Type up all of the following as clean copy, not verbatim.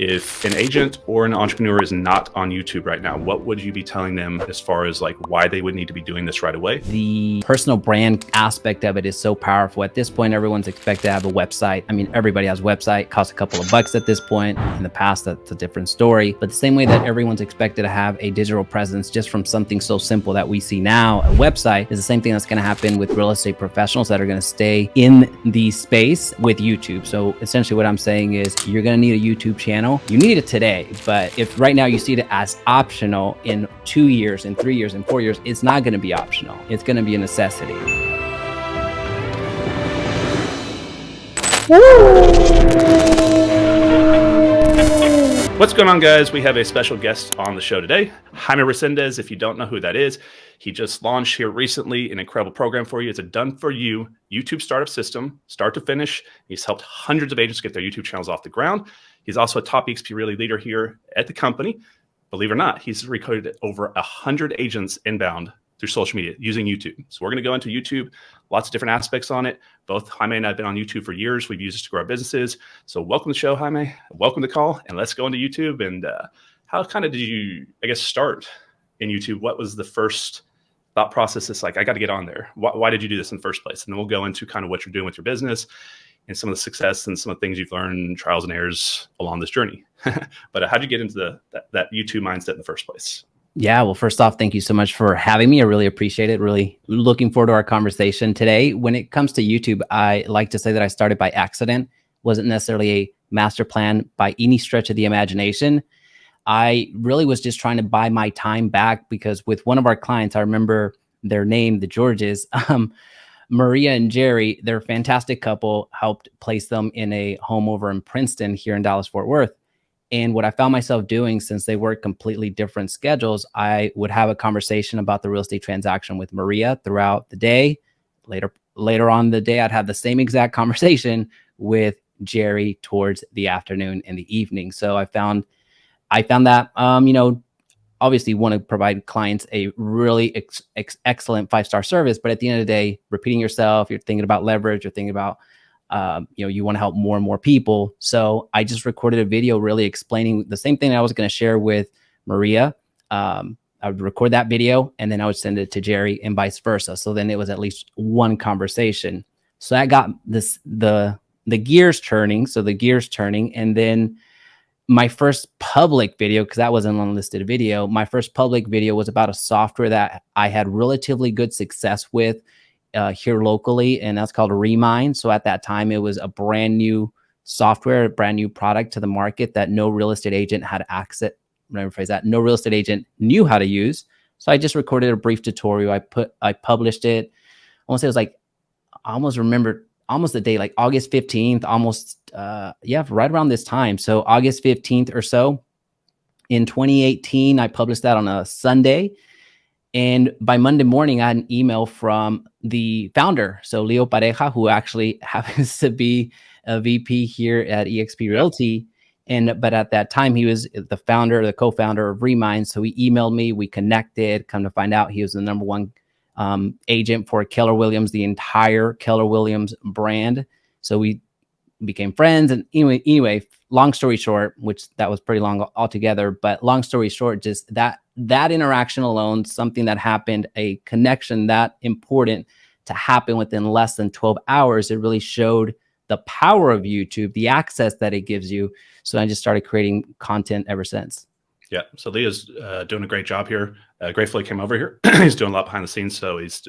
If an agent or an entrepreneur is not on YouTube right now, what would you be telling them as far as like why they would need to be doing this right away? The personal brand aspect of it is so powerful. At this point, everyone's expected to have a website. I mean, everybody has a website, costs a couple of bucks at this point. In the past, that's a different story. But the same way that everyone's expected to have a digital presence just from something so simple that we see now, a website, is the same thing that's going to happen with real estate professionals that are going to stay in the space with YouTube. So essentially what I'm saying is you're going to need a YouTube channel. You need it today, but if right now you see it as optional, in 2 years, in 3 years, in 4 years, it's not going to be optional. It's going to be a necessity. What's going on, guys? We have a special guest on the show today, Jaime Resendiz. If you don't know who that is, he just launched here recently an incredible program for you. It's a done-for-you YouTube startup system, start to finish. He's helped hundreds of agents get their YouTube channels off the ground. He's also a top EXP Realty leader here at the company. Believe it or not, he's recruited over 100 agents inbound through social media using YouTube. So we're going to go into YouTube, lots of different aspects on it. Both Jaime and I have been on YouTube for years. We've used it to grow our businesses. So welcome to the show, Jaime. Welcome to the call, and let's go into YouTube. And how kind of did you, I guess, start in YouTube? What was the first thought process? It's like, I got to get on there. Why did you do this in the first place? And then we'll go into kind of what you're doing with your business and some of the success and some of the things you've learned, trials and errors along this journey. But how'd you get into that YouTube mindset in the first place? Yeah, well, first off, thank you so much for having me. I really appreciate it. Really looking forward to our conversation today. When it comes to YouTube, I like to say that I started by accident. Wasn't necessarily a master plan by any stretch of the imagination. I really was just trying to buy my time back because with one of our clients, I remember their name, the Georges, Maria and Jerry, they're a fantastic couple, helped place them in a home over in Princeton here in Dallas-Fort Worth. And what I found myself doing, since they work completely different schedules, I would have a conversation about the real estate transaction with Maria throughout the day. Later on in the day, I'd have the same exact conversation with Jerry towards the afternoon and the evening. So I found that, obviously want to provide clients a really excellent 5-star service, but at the end of the day, repeating yourself, you're thinking about leverage, you're thinking about, you want to help more and more people. So I just recorded a video really explaining the same thing I was going to share with Maria. I would record that video and then I would send it to Jerry and vice versa. So then it was at least one conversation. So that got the gears turning. And then my first public video, because that was an unlisted video, my first public video was about a software that I had relatively good success with here locally, and that's called Remind. So at that time, it was a brand new software, a brand new product to the market that no real estate agent had access. Let me rephrase that. No real estate agent knew how to use. So I just recorded a brief tutorial. I published it. I want to say it was like, I almost remember almost the day, like August 15th, right around this time. So August 15th or so in 2018, I published that on a Sunday. And by Monday morning, I had an email from the founder. So Leo Pareja, who actually happens to be a VP here at eXp Realty. But at that time, he was the co-founder of Remind. So he emailed me, we connected, come to find out he was the number one agent for Keller Williams, the entire Keller Williams brand. So we became friends. And anyway, long story short, which that was pretty long altogether, but long story short, just that interaction alone, something that happened, a connection that important to happen within less than 12 hours, it really showed the power of YouTube, the access that it gives you. So I just started creating content ever since. Yeah. So Leo's doing a great job here. Gratefully came over here. He's doing a lot behind the scenes. So he's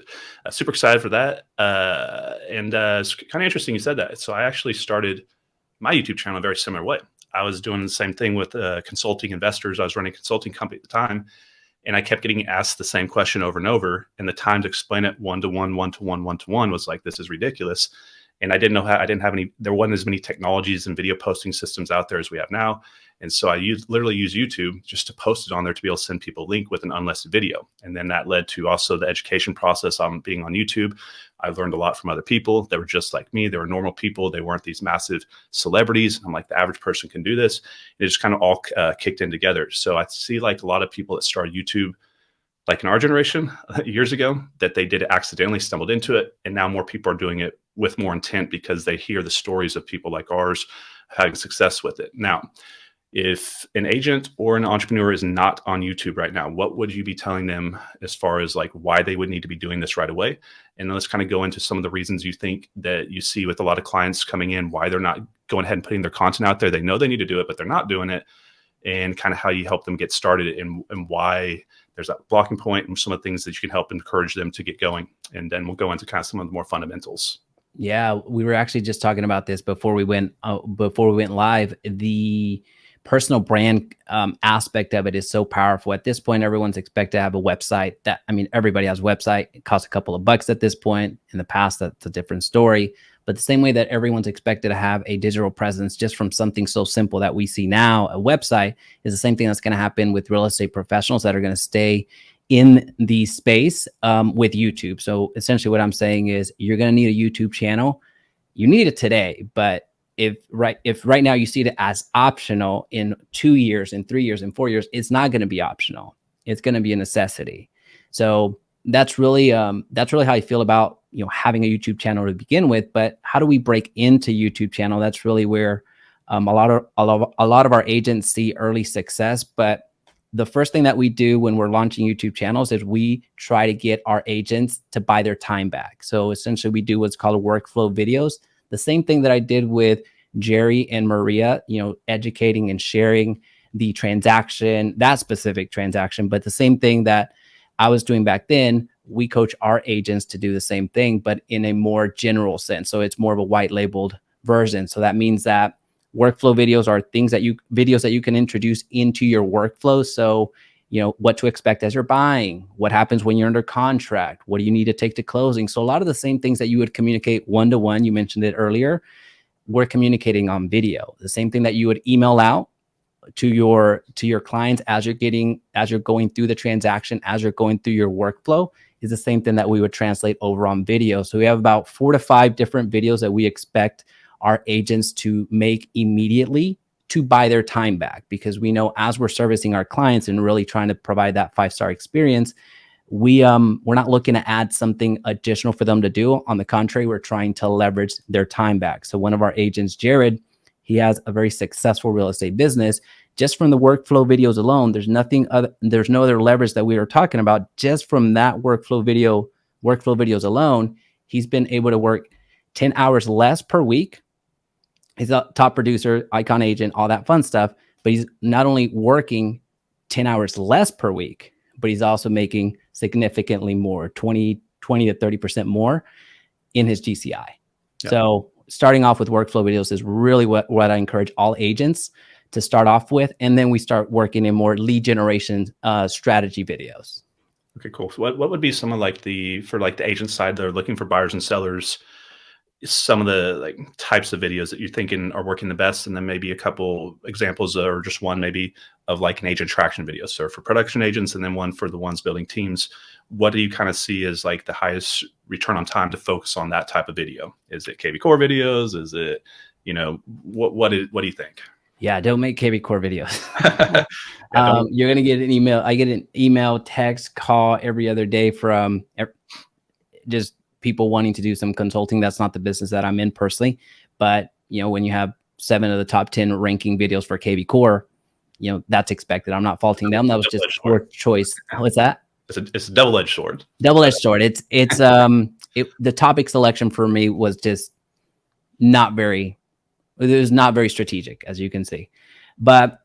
super excited for that. It's kind of interesting you said that. So I actually started my YouTube channel a very similar way. I was doing the same thing with consulting investors. I was running a consulting company at the time. And I kept getting asked the same question over and over. And the time to explain it one-to-one was like, this is ridiculous. And I didn't know how, there wasn't as many technologies and video posting systems out there as we have now. And so I literally use YouTube just to post it on there to be able to send people a link with an unlisted video. And then that led to also the education process on being on YouTube. I learned a lot from other people that were just like me. They were normal people. They weren't these massive celebrities. I'm like, the average person can do this. And it just kind of all kicked in together. So I see like a lot of people that started YouTube like in our generation years ago, that they did accidentally stumbled into it. And now more people are doing it with more intent because they hear the stories of people like ours having success with it. Now, if an agent or an entrepreneur is not on YouTube right now, what would you be telling them as far as like why they would need to be doing this right away? And then let's kind of go into some of the reasons you think that you see with a lot of clients coming in, why they're not going ahead and putting their content out there. They know they need to do it, but they're not doing it, and kind of how you help them get started, and why there's that blocking point, and some of the things that you can help encourage them to get going. And then we'll go into kind of some of the more fundamentals. Yeah, we were actually just talking about this before we went live. The personal brand aspect of it is so powerful. At this point, everyone's expected to have a website. Everybody has a website. It costs a couple of bucks at this point. In the past, that's a different story. But the same way that everyone's expected to have a digital presence just from something so simple that we see now, a website, is the same thing that's going to happen with real estate professionals that are going to stay in the space with YouTube. So essentially what I'm saying is you're going to need a YouTube channel. You need it today, but if right now you see it as optional, in 2 years, in 3 years, in 4 years, it's not going to be optional. It's going to be a necessity. So that's really how I feel about, having a YouTube channel to begin with. But how do we break into YouTube channel? That's really where a lot of our agents see early success. But the first thing that we do when we're launching YouTube channels is we try to get our agents to buy their time back. So essentially we do what's called workflow videos. The same thing that I did with Jerry and Maria, educating and sharing the transaction, that specific transaction. But the same thing that I was doing back then, we coach our agents to do the same thing, but in a more general sense. So it's more of a white labeled version. So that means that workflow videos are videos that you can introduce into your workflow. So, what to expect as you're buying, what happens when you're under contract, what do you need to take to closing? So a lot of the same things that you would communicate one-to-one, you mentioned it earlier, we're communicating on video. The same thing that you would email out to your clients as you're going through the transaction, as you're going through your workflow, is the same thing that we would translate over on video. So we have about 4 to 5 different videos that we expect our agents to make immediately to buy their time back, because we know as we're servicing our clients and really trying to provide that 5-star experience, we're not looking to add something additional for them to do. On the contrary, we're trying to leverage their time back. So one of our agents, Jared, he has a very successful real estate business. Just from the workflow videos alone, there's no other leverage that we were talking about. Just from that workflow videos alone, he's been able to work 10 hours less per week. He's a top producer, icon agent, all that fun stuff. But he's not only working 10 hours less per week, but he's also making significantly more, 20 to 30% more in his GCI. Yeah. So starting off with workflow videos is really what I encourage all agents to start off with. And then we start working in more lead generation strategy videos. Okay, cool. So what would be some of for the agent side that are looking for buyers and sellers, some of the types of videos that you're thinking are working the best, and then maybe a couple examples or just one maybe of an agent traction video. So for production agents, and then one for the ones building teams. What do you kind of see as the highest return on time to focus on that type of video? Is it KV Core videos? Is it, what do you think? Yeah, don't make KV Core videos. You're going to get an email. I get an email, text, call every other day from just people wanting to do some consulting. That's not the business that I'm in personally. But, when you have 7 of the top 10 ranking videos for KV Core, that's expected. I'm not faulting them. That was just poor choice. What's that? It's a double-edged sword. Double-edged sword. It's the topic selection for me was just not very strategic, as you can see. But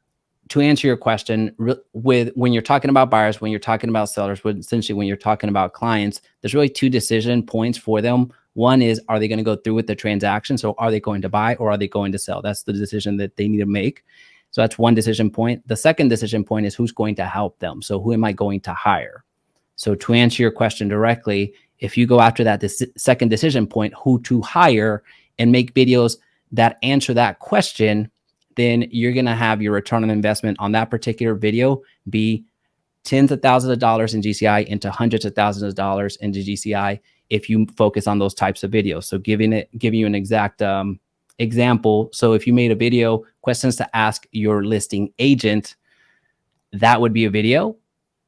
to answer your question, when you're talking about buyers, when you're talking about sellers, essentially when you're talking about clients, there's really 2 decision points for them. One is, are they going to go through with the transaction? So are they going to buy or are they going to sell? That's the decision that they need to make. So that's one decision point. The second decision point is who's going to help them. So who am I going to hire? So to answer your question directly, if you go after that second decision point, who to hire, and make videos that answer that question, then you're going to have your return on investment on that particular video be tens of thousands of dollars in GCI into hundreds of thousands of dollars into GCI if you focus on those types of videos. So giving you an exact example. So if you made a video, questions to ask your listing agent, that would be a video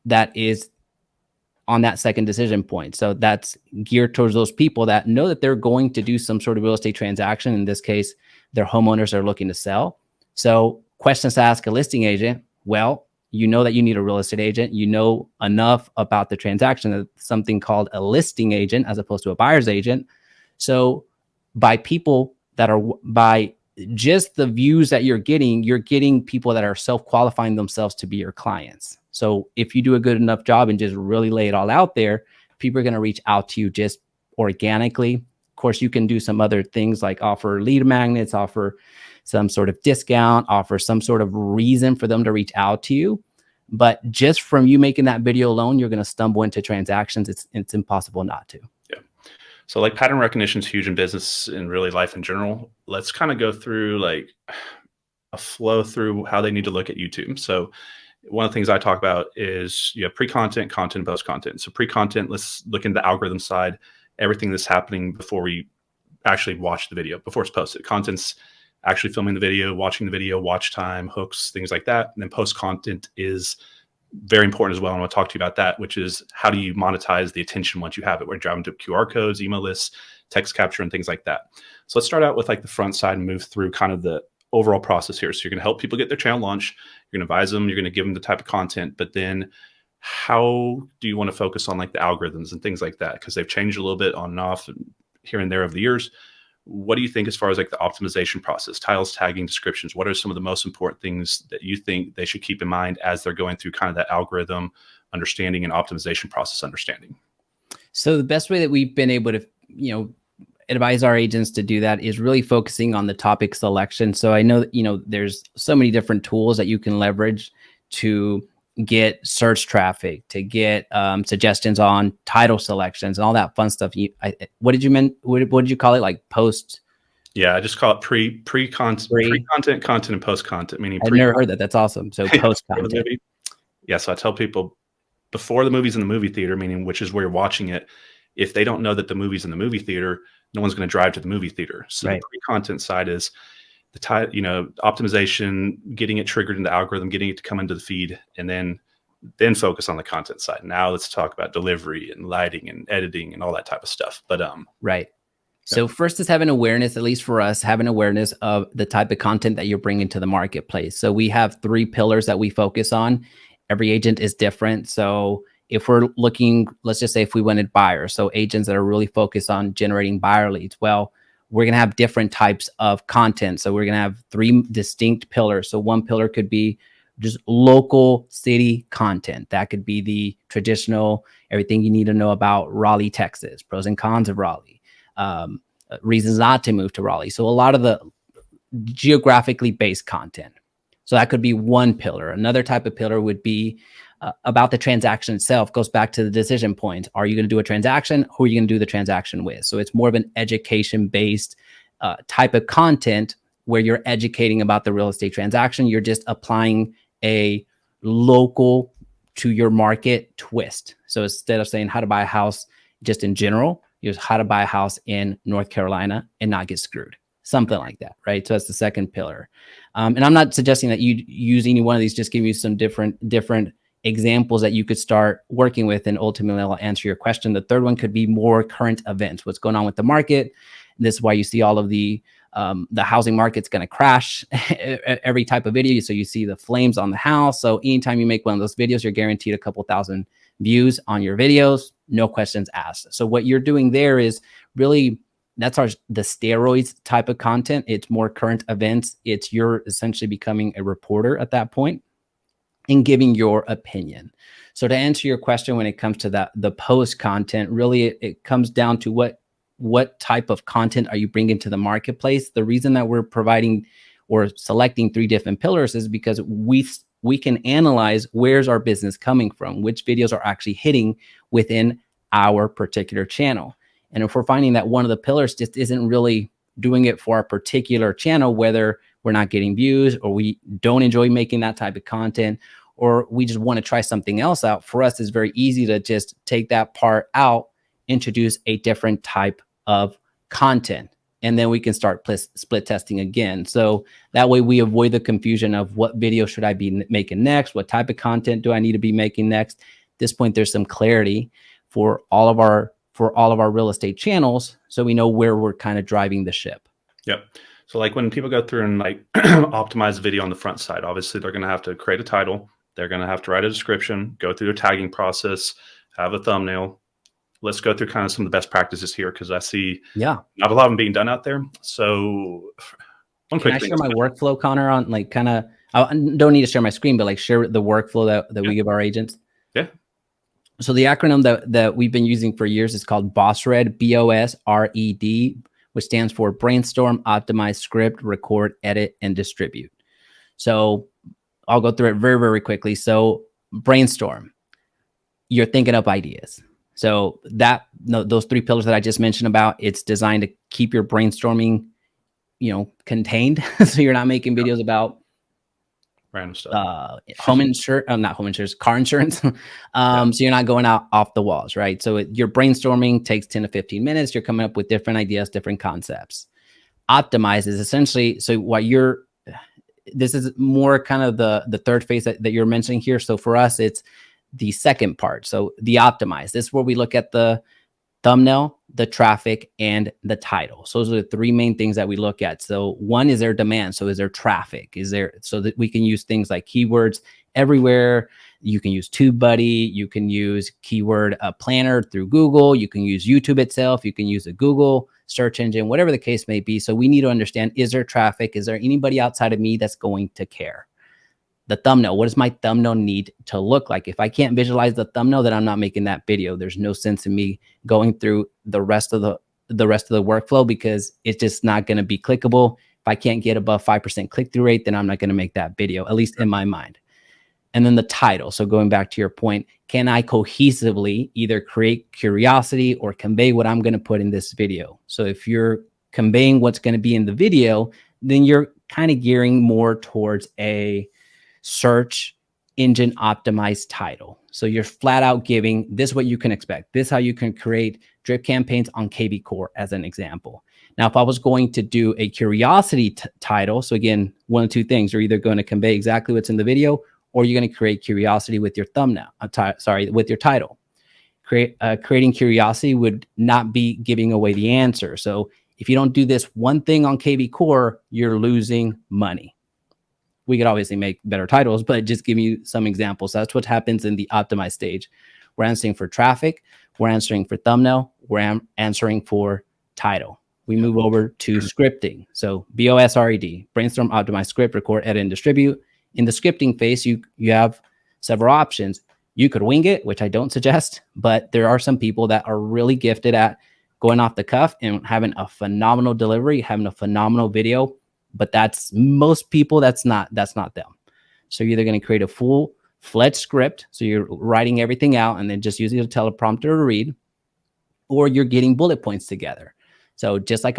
that is on that second decision point. So that's geared towards those people that know that they're going to do some sort of real estate transaction. In this case, their homeowners are looking to sell. So questions to ask a listing agent. Well, you know that you need a real estate agent. You know enough about the transaction, that something called a listing agent as opposed to a buyer's agent. So by people that are, by just the views that you're getting people that are self-qualifying themselves to be your clients. So if you do a good enough job and just really lay it all out there, people are going to reach out to you just organically. Of course, you can do some other things like offer lead magnets, offer some sort of discount, offer some sort of reason for them to reach out to you. But just from you making that video alone, you're going to stumble into transactions. It's impossible not to. Yeah. So like pattern recognition is huge in business and really life in general. Let's kind of go through like a flow through how they need to look at YouTube. So one of the things I talk about is you have pre-content, content, post-content. So pre-content, let's look into the algorithm side, everything that's happening before we actually watch the video, before it's posted. Content's actually filming the video, watching the video, watch time, hooks, things like that. And then post-content is very important as well. And I want to talk to you about that, which is how do you monetize the attention once you have it? We're driving to QR codes, email lists, text capture, and things like that. So let's start out with like the front side and move through kind of the overall process here. So you're going to help people get their channel launched. You're going to advise them. You're going to give them the type of content. But then how do you want to focus on like the algorithms and things like that? Because they've changed a little bit on and off and here and there over the years. What do you think as far as like the optimization process, titles, tagging, descriptions? What are some of the most important things that you think they should keep in mind as they're going through kind of that algorithm understanding and optimization process understanding? So the best way that we've been able to, advise our agents to do that is really focusing on the topic selection. So I know that, there's so many different tools that you can leverage to get search traffic, to get suggestions on title selections and all that fun stuff. What did you call it? Like post? Yeah, I just call it pre-content, content, and post-content, meaning I've never heard that. That's awesome. So post-content. Yeah, so I tell people before the movie's in the movie theater, meaning which is where you're watching it, if they don't know that the movie's in the movie theater, no one's going to drive to the movie theater. So right. The pre-content side is the optimization, getting it triggered in the algorithm, getting it to come into the feed, and then focus on the content side. Now let's talk about delivery and lighting and editing and all that type of stuff. But right. So first is having awareness, at least for us, having awareness of the type of content that you're bringing to the marketplace. So we have 3 pillars that we focus on. Every agent is different. So if we're looking, let's just say if we wanted buyers, so agents that are really focused on generating buyer leads, well, we're going to have different types of content. So we're going to have 3 distinct pillars. So one pillar could be just local city content. That could be the traditional, everything you need to know about Raleigh, Texas, pros and cons of Raleigh, reasons not to move to Raleigh. So a lot of the geographically based content. So that could be one pillar. Another type of pillar would be about the transaction itself. Goes back to the decision point. Are you going to do a transaction? Who are you going to do the transaction with? So it's more of an education-based type of content where you're educating about the real estate transaction. You're just applying a local to your market twist. So instead of saying how to buy a house just in general, here's how to buy a house in North Carolina and not get screwed. Something like that, right? So that's the second pillar. And I'm not suggesting that you use any one of these, just give you some different examples that you could start working with, and ultimately I'll answer your question. The third one could be more current events, what's going on with the market. This is why you see all of the housing market's going to crash every type of video. So you see the flames on the house. So anytime you make one of those videos, you're guaranteed a couple thousand views on your videos, no questions asked. So what you're doing there is really, that's the steroids type of content. It's more current events. You're essentially becoming a reporter at that point and giving your opinion. So to answer your question, when it comes to the post content, really it comes down to what type of content are you bringing to the marketplace. The reason that we're providing or selecting 3 different pillars is because we can analyze where's our business coming from, which videos are actually hitting within our particular channel. And if we're finding that one of the pillars just isn't really doing it for our particular channel, whether we're not getting views or we don't enjoy making that type of content, or we just want to try something else out, for us, it's very easy to just take that part out, introduce a different type of content, and then we can start split testing again. So that way we avoid the confusion of what video should I be making next? What type of content do I need to be making next? At this point, there's some clarity for all of our real estate channels, so we know where we're kind of driving the ship. Yep. So like when people go through and like optimize a video on the front side, obviously they're going to have to create a title. They're going to have to write a description, go through the tagging process, have a thumbnail. Let's go through kind of some of the best practices here, because I see not a lot of them being done out there. So one Can quick I thing. share my workflow, Connor, on like kind of, I don't need to share my screen, but like share the workflow that we give our agents. Yeah. So the acronym that we've been using for years is called BOSRED, BOSRED, which stands for brainstorm, optimize, script, record, edit, and distribute. So I'll go through it very, very quickly. So brainstorm, you're thinking up ideas. So those 3 pillars that I just mentioned about, it's designed to keep your brainstorming, contained. So you're not making videos about random stuff, not home insurance, car insurance. So you're not going out off the walls, right? So your brainstorming takes 10 to 15 minutes. You're coming up with different ideas, different concepts. Optimize is essentially, so this is more kind of the third phase that you're mentioning here. So for us, it's the second part. So the optimize, this is where we look at the thumbnail, the traffic, and the title. So those are the 3 main things that we look at. So one is there demand. So is there traffic? So that we can use things like keywords everywhere. You can use TubeBuddy. You can use keyword planner through Google. You can use YouTube itself. You can use a Google search engine, whatever the case may be. So we need to understand, is there traffic? Is there anybody outside of me that's going to care? The thumbnail, what does my thumbnail need to look like? If I can't visualize the thumbnail, then I'm not making that video. There's no sense in me going through the rest of the workflow, because it's just not going to be clickable. If I can't get above 5% click-through rate, then I'm not going to make that video, at least in my mind. And then the title. So going back to your point, can I cohesively either create curiosity or convey what I'm going to put in this video? So if you're conveying what's going to be in the video, then you're kind of gearing more towards a search engine optimized title. So you're flat out giving this what you can expect. This how you can create drip campaigns on KB Core as an example. Now, if I was going to do a curiosity title, so again, one of 2 things, you're either going to convey exactly what's in the video, or you're going to create curiosity with your thumbnail. With your title. Creating curiosity would not be giving away the answer. So if you don't do this one thing on KB Core, you're losing money. We could obviously make better titles, but just give you some examples. That's what happens in the optimized stage. We're answering for traffic. We're answering for thumbnail. We're answering for title. We move over to scripting. So BOSRED, brainstorm, optimize, script, record, edit, and distribute. In the scripting phase, you have several options. You could wing it, which I don't suggest, but there are some people that are really gifted at going off the cuff and having a phenomenal delivery, having a phenomenal video. But that's most people, that's not them. So you're either going to create a full-fledged script, so you're writing everything out and then just using a teleprompter to read, or you're getting bullet points together. So just like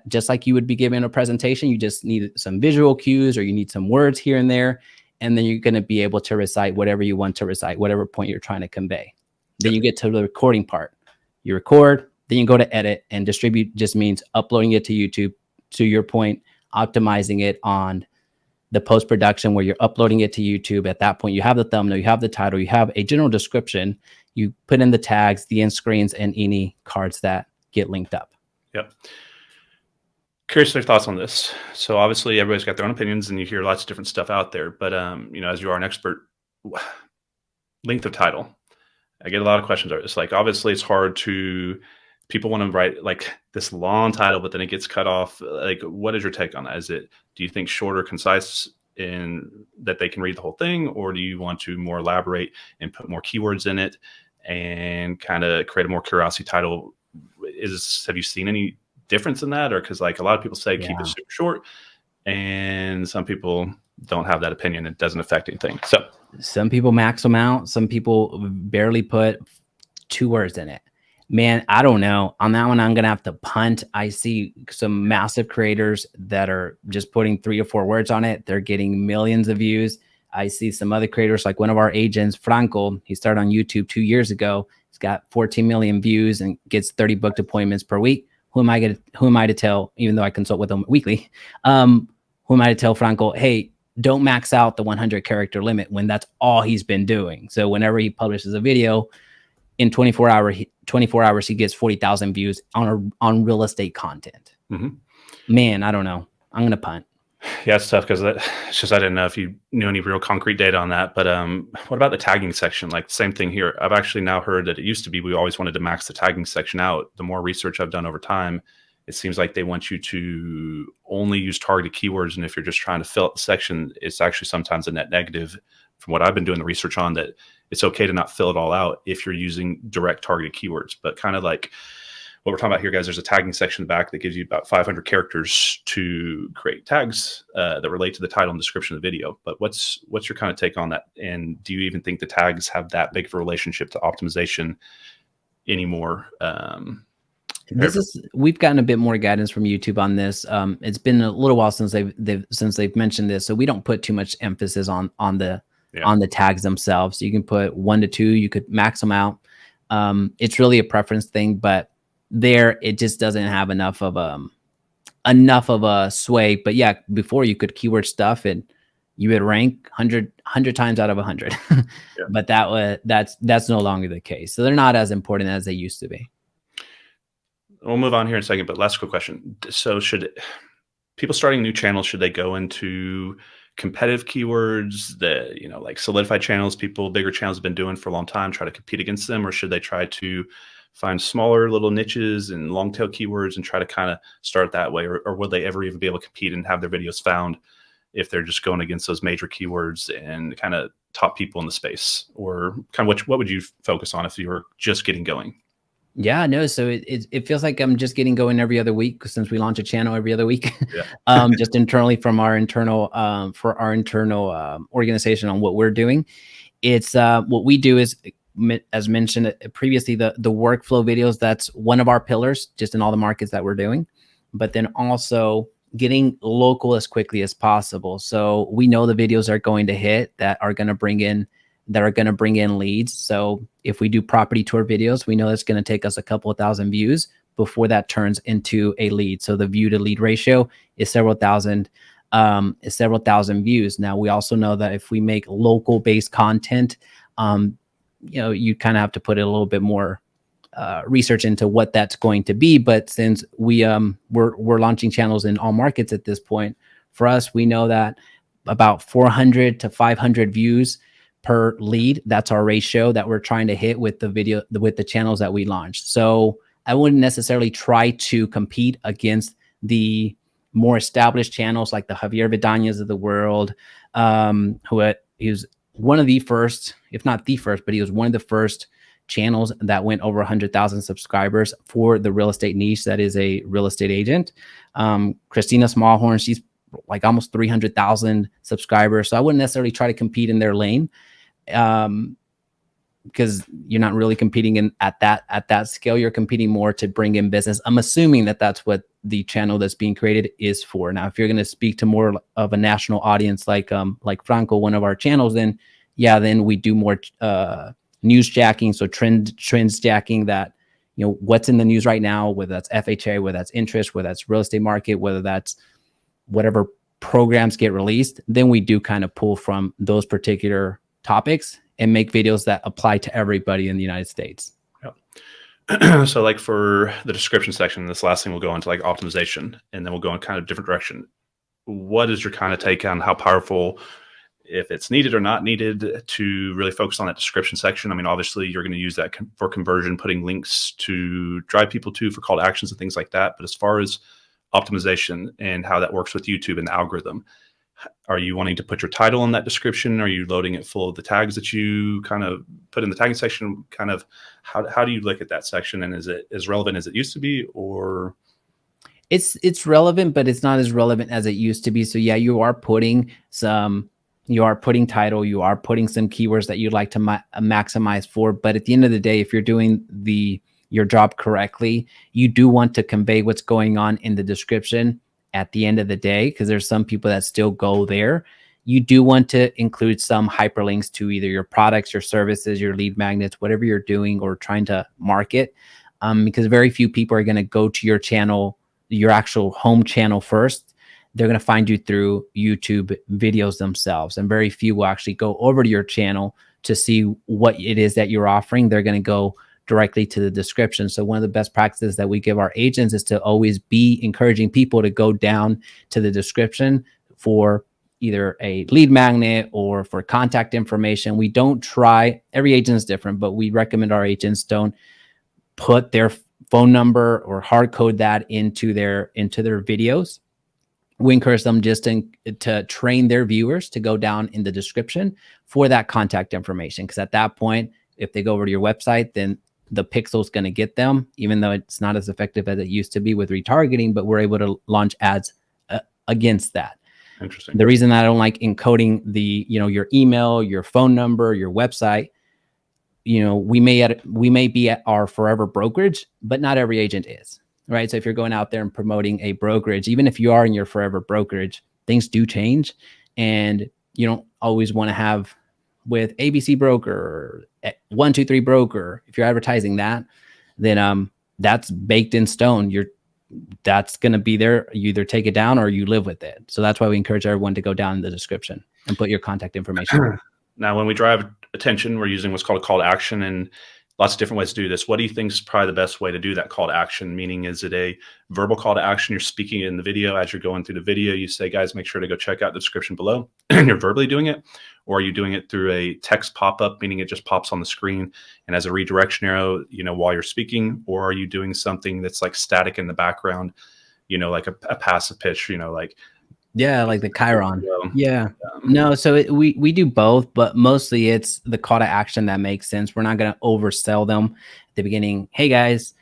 just like you would be giving a presentation, you just need some visual cues, or you need some words here and there, and then you're going to be able to recite whatever you want to recite, whatever point you're trying to convey. Then you get to the recording part. You record, then you go to edit, and distribute just means uploading it to YouTube. To your point, optimizing it on the post-production where you're uploading it to YouTube. At that point, you have the thumbnail, you have the title, you have a general description, you put in the tags, the end screens, and any cards that get linked up. Yep. Curious your thoughts on this. So obviously everybody's got their own opinions and you hear lots of different stuff out there, but as you are an expert, length of title. I get a lot of questions. It's like, obviously it's hard to, people want to write like this long title, but then it gets cut off. Like, what is your take on that? Do you think shorter, concise, in that they can read the whole thing, or do you want to more elaborate and put more keywords in it and kind of create a more curiosity title? Have you seen any difference in that? Or because like a lot of people say keep it super short, and some people don't have that opinion. It doesn't affect anything. So some people max them out. Some people barely put 2 words in it. Man, I don't know. On that one, I'm going to have to punt. I see some massive creators that are just putting 3 or 4 words on it. They're getting millions of views. I see some other creators, like one of our agents, Franco. He started on YouTube 2 years ago. He's got 14 million views and gets 30 booked appointments per week. Who am I to tell, even though I consult with him weekly, who am I to tell Franco, hey, don't max out the 100 character limit, when that's all he's been doing. So whenever he publishes a video, in 24 hours, he gets 40,000 views on real estate content. Mm-hmm. Man, I don't know. I'm going to punt. Yeah, it's tough because it's just I didn't know if you knew any real concrete data on that. But what about the tagging section? Like same thing here. I've actually now heard that it used to be we always wanted to max the tagging section out. The more research I've done over time, it seems like they want you to only use targeted keywords. And if you're just trying to fill up the section, it's actually sometimes a net negative. From what I've been doing the research on, that it's okay to not fill it all out if you're using direct targeted keywords. But kind of like what we're talking about here, guys, there's a tagging section in the back that gives you about 500 characters to create tags that relate to the title and description of the video. But what's your kind of take on that? And do you even think the tags have that big of a relationship to optimization anymore? We've gotten a bit more guidance from YouTube on this. It's been a little while since they've mentioned this, so we don't put too much emphasis on the tags themselves. So you can put 1 to 2, you could max them out. It's really a preference thing, but there it just doesn't have enough of a sway. But yeah, before you could keyword stuff and you would rank 100 times out of 100. But that's no longer the case. So they're not as important as they used to be. We'll move on here in a second, but last quick question. So should people starting new channels, should they go into competitive keywords that, like solidified channels, bigger channels have been doing for a long time, try to compete against them? Or should they try to find smaller little niches and long tail keywords and try to kind of start that way? Or will they ever even be able to compete and have their videos found if they're just going against those major keywords and kind of top people in the space? Or kind of what would you focus on if you were just getting going? Yeah, no. So it feels like I'm just getting going every other week since we launch a channel every other week, just internally from our internal organization on what we're doing. It's what we do is, as mentioned previously, the workflow videos. That's one of our pillars, just in all the markets that we're doing. But then also getting local as quickly as possible. So we know the videos are going to hit that are going to bring in leads. So if we do property tour videos, we know it's going to take us a couple of thousand views before that turns into a lead. So the view to lead ratio is several thousand views. Now we also know that if we make local based content, you kind of have to put a little bit more research into what that's going to be. But since we're launching channels in all markets at this point, for us, we know that about 400 to 500 views per lead. That's our ratio that we're trying to hit with the channels that we launched. So I wouldn't necessarily try to compete against the more established channels like the Javier Vidañas of the world, he was one of the first, if not the first, but he was one of the first channels that went over 100,000 subscribers for the real estate niche. That is a real estate agent. Christina Smallhorn, she's like almost 300,000 subscribers. So I wouldn't necessarily try to compete in their lane, because you're not really competing at that scale. You're competing more to bring in business. I'm assuming that that's what the channel that's being created is for. Now, if you're going to speak to more of a national audience, like Franco, one of our channels, then we do more news jacking. So trends jacking, that, what's in the news right now, whether that's FHA, whether that's interest, whether that's real estate market, whether that's whatever programs get released, then we do kind of pull from those particular topics and make videos that apply to everybody in the United States. Yep. So like for the description section, this last thing we'll go into like optimization, and then we'll go in kind of different direction. What is your kind of take on how powerful, if it's needed or not needed, to really focus on that description section? I mean, obviously you're going to use that for conversion, putting links to drive people to for call to actions and things like that. But as far as optimization and how that works with YouTube and the algorithm, are you wanting to put your title in that description? Are you loading it full of the tags that you kind of put in the tagging section? Kind of how do you look at that section? And is it as relevant as it used to be, or? It's relevant, but it's not as relevant as it used to be. So yeah, you are putting title, you are putting some keywords that you'd like to maximize for. But at the end of the day, if you're doing your job correctly, you do want to convey what's going on in the description at the end of the day, because there's some people that still go there. You do want to include some hyperlinks to either your products, your services, your lead magnets, whatever you're doing or trying to market, because very few people are going to go to your channel, your actual home channel first. They're going to find you through YouTube videos themselves, and very few will actually go over to your channel to see what it is that you're offering. They're going to go directly to the description. So one of the best practices that we give our agents is to always be encouraging people to go down to the description for either a lead magnet or for contact information. We don't try, every agent is different, but we recommend our agents don't put their phone number or hard code that into their videos. We encourage them just to train their viewers to go down in the description for that contact information. Because at that point, if they go over to your website, then the pixel's going to get them, even though it's not as effective as it used to be with retargeting, but we're able to launch ads against that. Interesting. The reason that I don't like encoding the, your email, your phone number, your website, we may be at our forever brokerage, but not every agent is. Right. So if you're going out there and promoting a brokerage, even if you are in your forever brokerage, things do change. And you don't always want to have with ABC broker or 123 broker. If you're advertising that, then that's baked in stone. That's going to be there. You either take it down or you live with it. So that's why we encourage everyone to go down in the description and put your contact information. Now, when we drive attention, we're using what's called a call to action, and lots of different ways to do this. What do you think is probably the best way to do that call to action? Meaning, is it a verbal call to action? You're speaking in the video as you're going through the video. You say, guys, make sure to go check out the description below. And you're verbally doing it. Or are you doing it through a text pop-up, meaning it just pops on the screen and as a redirection arrow, while you're speaking? Or are you doing something that's like static in the background, like a passive pitch, like the Chiron. Yeah. No, so we do both, but mostly it's the call to action that makes sense. We're not going to oversell them at the beginning. Hey guys,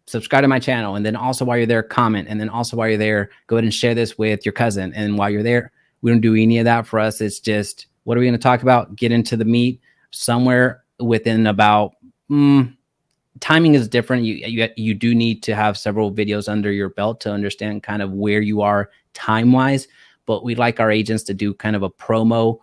subscribe to my channel. And then also while you're there, comment. And then also while you're there, go ahead and share this with your cousin. And while you're there, we don't do any of that. For us, it's just, what are we going to talk about? Get into the meat somewhere within about, timing is different. You do need to have several videos under your belt to understand kind of where you are time-wise, but we like our agents to do kind of a promo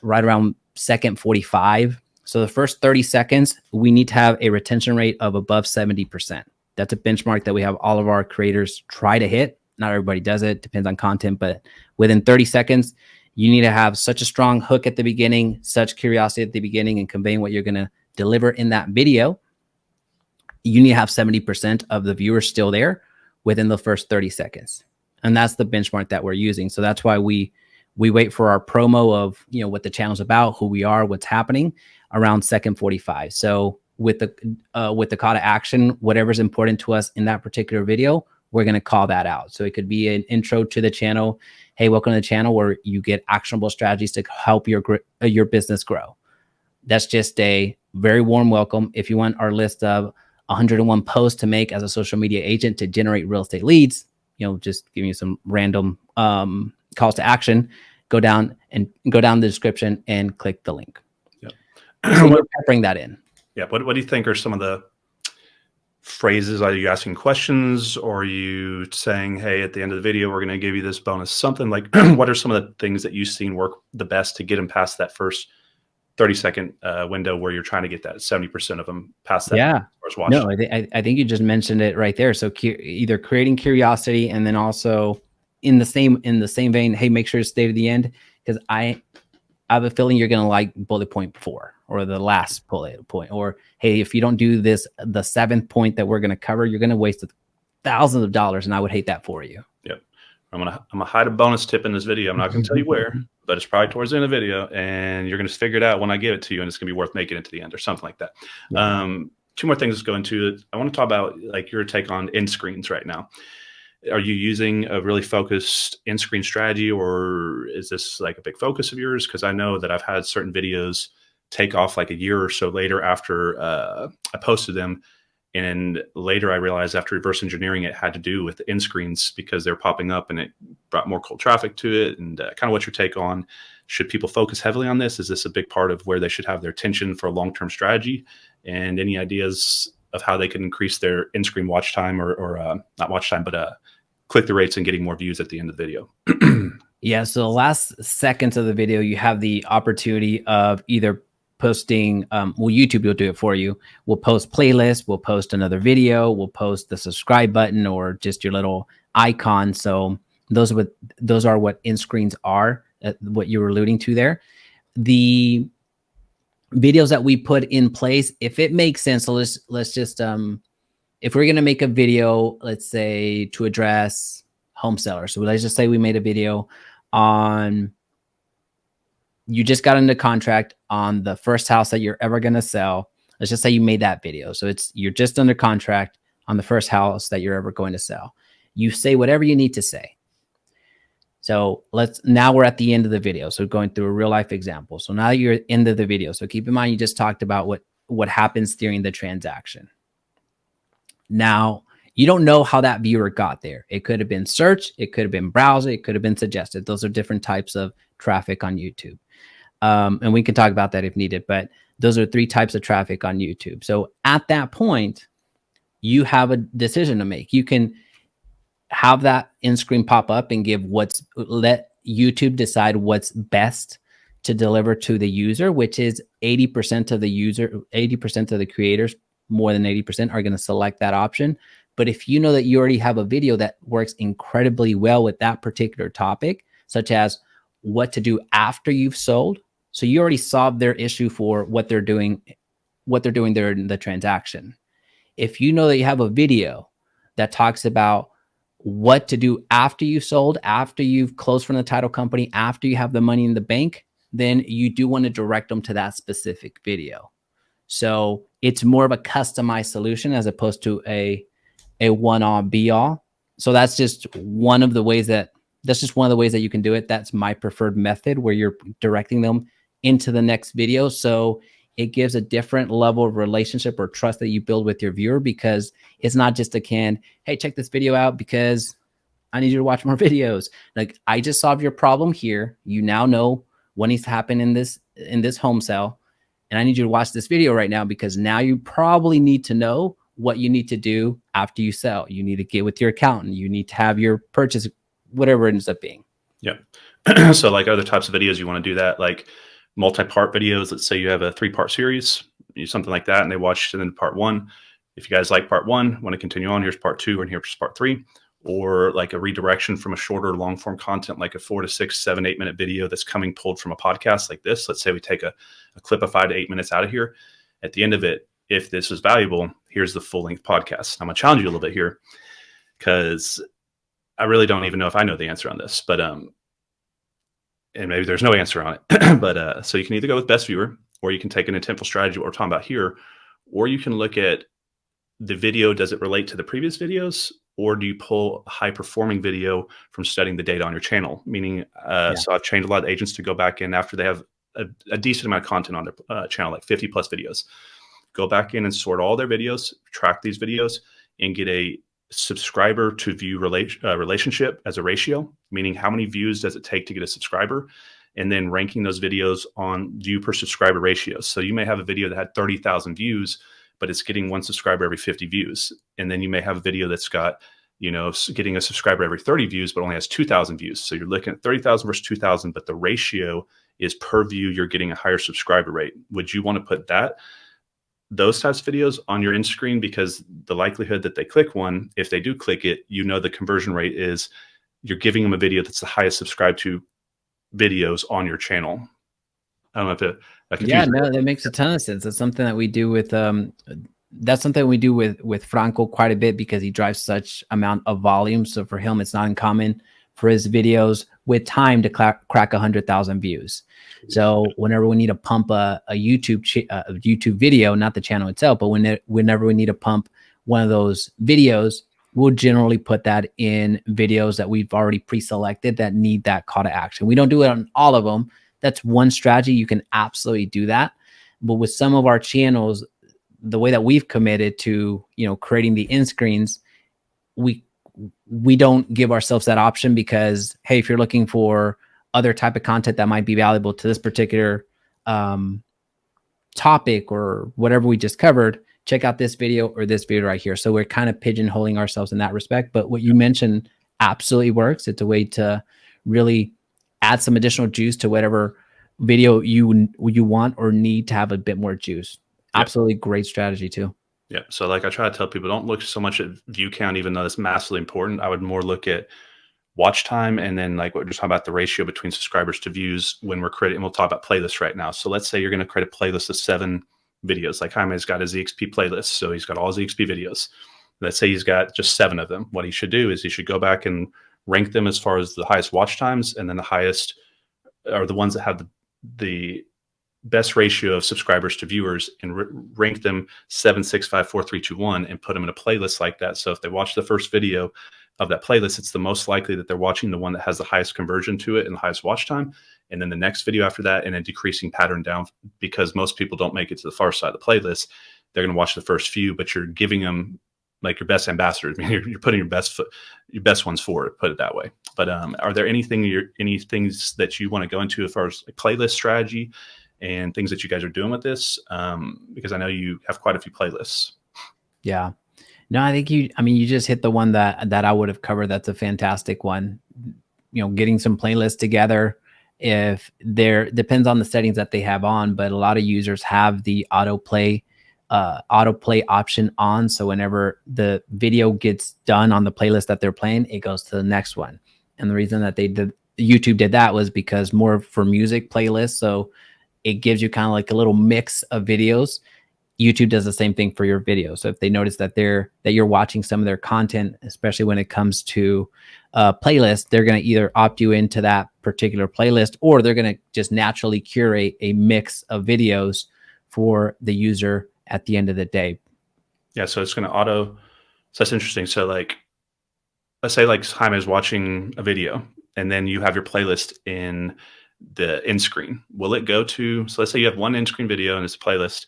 right around second 45. So the first 30 seconds, we need to have a retention rate of above 70%. That's a benchmark that we have all of our creators try to hit. Not everybody does it, depends on content, but within 30 seconds, you need to have such a strong hook at the beginning, such curiosity at the beginning, and conveying what you're going to deliver in that video. You need to have 70% of the viewers still there within the first 30 seconds. And that's the benchmark that we're using. So that's why we wait for our promo of, what the channel's about, who we are, what's happening around second 45. So with the call to action, whatever's important to us in that particular video, we're going to call that out. So it could be an intro to the channel. Hey, welcome to the channel where you get actionable strategies to help your business grow. That's just a very warm welcome. If you want our list of 101 posts to make as a social media agent to generate real estate leads, just giving you some random calls to action, go down the description and click the link. Yep. So we're peppering that in. Yeah. What do you think are some of the phrases? Are you asking questions, or are you saying, hey, at the end of the video, we're going to give you this bonus, something like, what are some of the things that you've seen work the best to get them past that first 30-second window where you're trying to get that 70% of them past that? Yeah. No, I think you just mentioned it right there. So either creating curiosity, and then also in the same vein, hey, make sure to stay to the end, because I have a feeling you're going to like bullet point 4 or the last bullet point, or hey, if you don't do this, the 7th point that we're going to cover, you're going to waste thousands of dollars, and I would hate that for you. Yep. I'm gonna hide a bonus tip in this video. I'm not going to tell you where, but it's probably towards the end of the video, and you're going to figure it out when I give it to you, and it's going to be worth making it to the end or something like that. Yeah. 2 more things to go into. I want to talk about like your take on end screens right now. Are you using a really focused end screen strategy, or is this like a big focus of yours? Because I know that I've had certain videos take off like a year or so later after I posted them. And later I realized after reverse engineering, it had to do with the end screens because they're popping up and it brought more cold traffic to it. And kind of what's your take on, should people focus heavily on this? Is this a big part of where they should have their attention for a long-term strategy? And any ideas of how they can increase their end screen watch time or not watch time, but click-through rates and getting more views at the end of the video? Yeah. So the last seconds of the video, you have the opportunity of either posting, YouTube will do it for you. We'll post playlists, we'll post another video, we'll post the subscribe button or just your little icon. So those are what end screens are, what you were alluding to there. The videos that we put in place, if it makes sense. So let's just if we're gonna make a video, let's say to address home sellers. So let's just say we made a video on, you just got into contract on the first house that you're ever gonna sell. Let's just say you made that video. So you're just under contract on the first house that you're ever going to sell. You say whatever you need to say. So now we're at the end of the video. So going through a real life example. So now you're at the end of the video. So keep in mind, you just talked about what happens during the transaction. Now, you don't know how that viewer got there. It could have been search, it could have been browser, it could have been suggested. Those are different types of traffic on YouTube. And we can talk about that if needed, but those are 3 types of traffic on YouTube. So at that point, you have a decision to make. You can have that end screen pop up and let YouTube decide what's best to deliver to the user, which is 80% of the creators, more than 80% are going to select that option. But if you know that you already have a video that works incredibly well with that particular topic, such as what to do after you've sold, so you already solved their issue for what they're doing there in the transaction. If you know that you have a video that talks about what to do after you sold, after you've closed from the title company, after you have the money in the bank, then you do want to direct them to that specific video. So it's more of a customized solution as opposed to a one-all be-all. So that's just one of the ways that you can do it. That's my preferred method, where you're directing them into the next video. So it gives a different level of relationship or trust that you build with your viewer, because it's not just a canned, hey, check this video out because I need you to watch more videos. Like, I just solved your problem here. You now know what needs to happen in this home sale. And I need you to watch this video right now, because now you probably need to know what you need to do after you sell. You need to get with your accountant. You need to have your purchase, whatever it ends up being. Yeah. So like other types of videos, you want to do that, like multi-part videos. Let's say you have a 3-part series, something like that, and they watched it in part 1. If you guys like part 1, want to continue on, here's part 2, and here's part 3. Or like a redirection from a shorter long form content, like a 4 to 6, 7, 8 minute video that's pulled from a podcast like this. Let's say we take a clip of 5 to 8 minutes out of here. At the end of it, if this is valuable, here's the full length podcast. I'm gonna challenge you a little bit here, because I really don't even know if I know the answer on this, but and maybe there's no answer on it. But so you can either go with best viewer, or you can take an intentful strategy, what we're talking about here, or you can look at the video. Does it relate to the previous videos? Or do you pull a high-performing video from studying the data on your channel? Meaning, so I've trained a lot of agents to go back in after they have a decent amount of content on their channel, like 50 plus videos. Go back in and sort all their videos, track these videos, and get a subscriber to view relationship as a ratio, meaning how many views does it take to get a subscriber, and then ranking those videos on view per subscriber ratios. So you may have a video that had 30,000 views, but it's getting 1 subscriber every 50 views. And then you may have a video that's got, getting a subscriber every 30 views, but only has 2,000 views. So you're looking at 30,000 versus 2,000, but the ratio is per view, you're getting a higher subscriber rate. Would you want to put those types of videos on your end screen? Because the likelihood that they click one, if they do click it, the conversion rate is you're giving them a video that's the highest subscribed to videos on your channel. I don't know if that makes a ton of sense. That's something that we do with Franco quite a bit, because he drives such amount of volume. So for him, it's not uncommon for his videos with time to crack 100,000 views. So whenever we need to pump a YouTube video, not the channel itself, but whenever we need to pump one of those videos, we'll generally put that in videos that we've already pre-selected that need that call to action. We don't do it on all of them. That's one strategy. You can absolutely do that. But with some of our channels, the way that we've committed to, creating the end screens, we don't give ourselves that option, because, hey, if you're looking for other type of content that might be valuable to this particular topic or whatever we just covered, check out this video or this video right here. So we're kind of pigeonholing ourselves in that respect. But what you mentioned absolutely works. It's a way to really add some additional juice to whatever video you want or need to have a bit more juice. Absolutely great strategy too. Yeah. So like I try to tell people, don't look so much at view count, even though it's massively important. I would more look at watch time, and then like what we're just talking about, the ratio between subscribers to views when we're creating. And we'll talk about playlists right now. So let's say you're going to create a playlist of 7 videos. Like Jaime's got his EXP playlist, so he's got all his EXP videos. Let's say he's got just 7 of them. What he should do is he should go back and rank them as far as the highest watch times, and then the highest are the ones that have the best ratio of subscribers to viewers, and rank them 7, 6, 5, 4, 3, 2, 1, and put them in a playlist like that. So if they watch the first video of that playlist, it's the most likely that they're watching the one that has the highest conversion to it and the highest watch time. And then the next video after that, in a decreasing pattern down, because most people don't make it to the far side of the playlist. They're going to watch the first few, but you're giving them like your best ambassadors. I mean, you're putting your best ones forward, put it that way. But are there any things that you want to go into as far as like playlist strategy and things that you guys are doing with this? Because I know you have quite a few playlists. Yeah. No, I think you just hit the one that I would have covered. That's a fantastic one. Getting some playlists together. If there depends on the settings that they have on, but a lot of users have the autoplay option on. So whenever the video gets done on the playlist that they're playing, it goes to the next one. And the reason that YouTube did that was because more for music playlists. So it gives you kind of like a little mix of videos. YouTube does the same thing for your video. So if they notice that you're watching some of their content, especially when it comes to playlists, they're going to either opt you into that particular playlist, or they're going to just naturally curate a mix of videos for the user at the end of the day. Yeah. So it's going to auto. So that's interesting. So like, let's say like Jaime is watching a video, and then you have your playlist in the end screen. Will it go to, so let's say you have one end screen video and it's a playlist,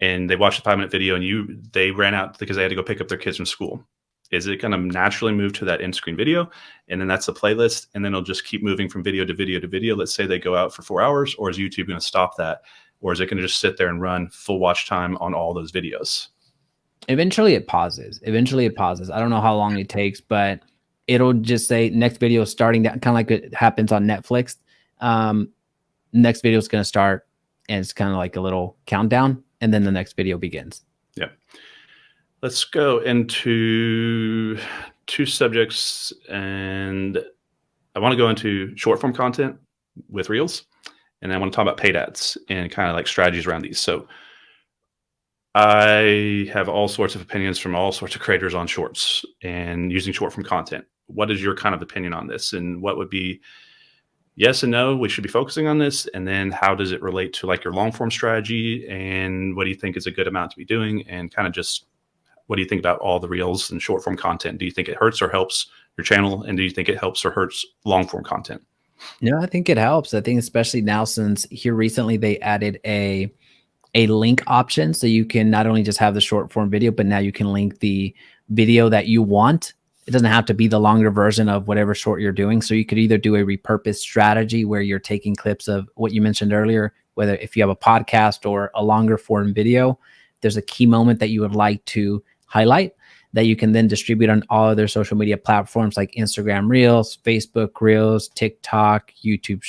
and they watched the 5-minute video, and they ran out because they had to go pick up their kids from school. Is it going to naturally move to that end screen video, and then that's the playlist, and then it'll just keep moving from video to video to video? Let's say they go out for 4 hours, or is YouTube going to stop that? Or is it going to just sit there and run full watch time on all those videos? Eventually it pauses. I don't know how long it takes, but it'll just say next video is starting, that kind of like it happens on Netflix. Next video is going to start, and it's kind of like a little countdown, and then the next video begins. Yeah. Let's go into 2 subjects, and I want to go into short form content with Reels, and I want to talk about paid ads and kind of like strategies around these. So I have all sorts of opinions from all sorts of creators on shorts and using short form content. What is your kind of opinion on this, and what would be yes and no, we should be focusing on this? And then how does it relate to like your long form strategy, and what do you think is a good amount to be doing? And kind of just, what do you think about all the Reels and short form content? Do you think it hurts or helps your channel? And do you think it helps or hurts long form content? No, I think it helps. I think especially now, since here recently they added a link option. So you can not only just have the short form video, but now you can link the video that you want. It doesn't have to be the longer version of whatever short you're doing. So you could either do a repurposed strategy where you're taking clips of what you mentioned earlier, whether if you have a podcast or a longer form video, there's a key moment that you would like to highlight that you can then distribute on all other social media platforms like Instagram Reels, Facebook Reels, TikTok, YouTube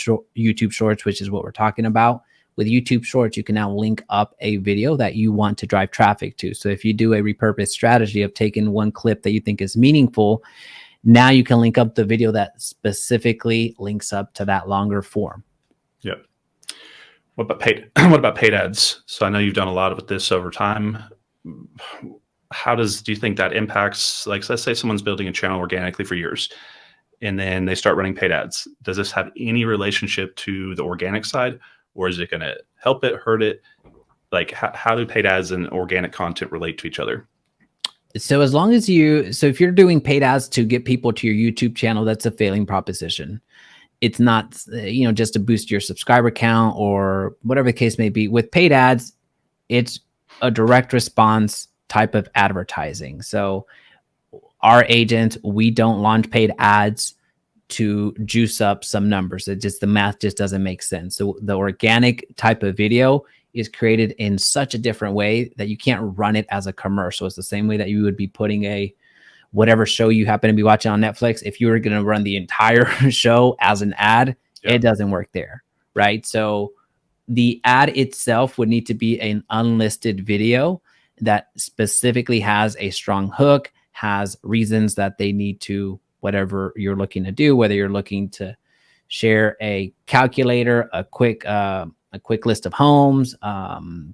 Shorts, which is what we're talking about. With YouTube Shorts, you can now link up a video that you want to drive traffic to. So if you do a repurposed strategy of taking one clip that you think is meaningful, now you can link up the video that specifically links up to that longer form. Yep. What about paid ads? So I know you've done a lot with this over time. Do you think that impacts, like, let's say someone's building a channel organically for years, and then they start running paid ads. Does this have any relationship to the organic side? Or is it going to help it, hurt it? Like, how do paid ads and organic content relate to each other? So if you're doing paid ads to get people to your YouTube channel, that's a failing proposition. It's not, just to boost your subscriber count or whatever the case may be. With paid ads, it's a direct response type of advertising. So our agent, we don't launch paid ads to juice up some numbers. The math just doesn't make sense. So the organic type of video is created in such a different way that you can't run it as a commercial. It's the same way that you would be putting whatever show you happen to be watching on Netflix. If you were going to run the entire show as an ad, It doesn't work there, right? So the ad itself would need to be an unlisted video that specifically has a strong hook, has reasons that they need to whatever you're looking to do, whether you're looking to share a calculator, a quick list of homes,